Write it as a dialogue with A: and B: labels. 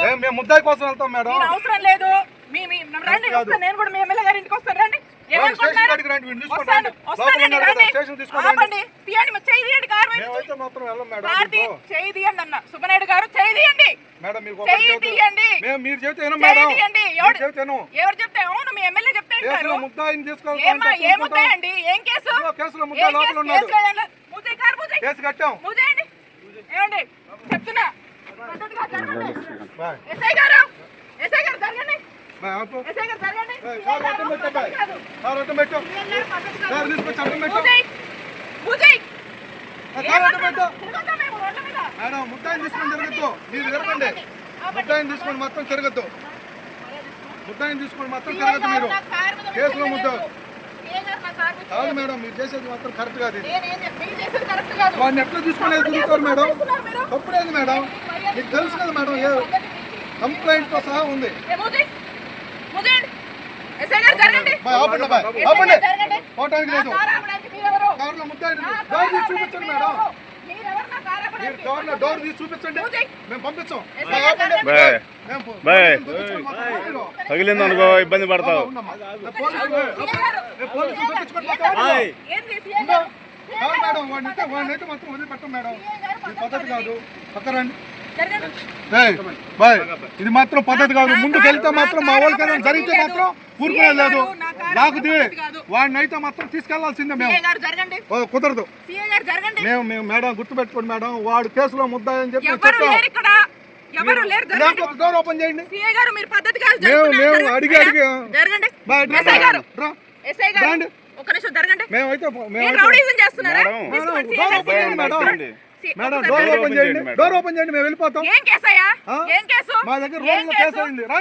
A: కాదు.
B: మేము ముద్దాయి కోసం వెళ్తాం మేడం.
A: అవసరం లేదు. నేను కూడా మీ ఎమ్మెల్యే గారి ఇంటికి వస్తాను. రండి. సుబ్బనాయుడు గారు చేయండి. ఎవరు చెప్తే అవును మీ ఎమ్మెల్యే చెప్తే ఏం ముద్దాయండి? ఏం కేసు? ఏమండి చెప్తున్నా ఎస్ఐ గారు జరగండి.
B: మేడం ముద్దాయిని తీసుకొని తిరగద్దు. మీరు తిరగండి. ముద్దాయిని తీసుకొని మొత్తం తిరగద్దు. ముద్దాయిని తీసుకొని మొత్తం తిరగద్దు. మీరు కేసులో ముద్ద కాదు మేడం. మీరు చేసేది మాత్రం కరెక్ట్ కాదు. వాడిని ఎట్లా తీసుకునేది తిరుగుతారు మేడం? తప్పుడేది మేడం? మీకు తెలుసు కదా మేడం, కంప్లైంట్ తో సహా ఉంది. పోవటానికి లేదు. కార్లో ముద్దాయి డోర్ తీసి చూపించండి మేడం. మీరు డోర్ తీసి చూపించండి. మేము పంపించాం.
C: తగిలింది అనుకో ఇబ్బంది పడతావు.
B: మేడం వాడినైతే మొత్తం వదిలిపెట్టం మేడం. ఇది పద్ధతి కాదు. పక్కరండి. బాయ్ ఇది మాత్రం పద్ధతి కాదు. ముందుకు వెళ్తే మాత్రం మా వాళ్ళకైనా జరిగితే మాత్రం ఊరుకునే లేదు. నాకు వాడిని అయితే మాత్రం తీసుకెళ్లాల్సిందే. మేము కుదరదు. మేము మేడం గుర్తుపెట్టుకోండి మేడం. వాడు కేసులో ముద్దాయని చెప్పి డోర్ ఓపెన్ చేయండి. మేము అడిగి మేమైతే మేడం డోర్ ఓపెన్ చేయండి. మేము వెళ్ళిపోతాం. మా దగ్గర కేసు అయింది.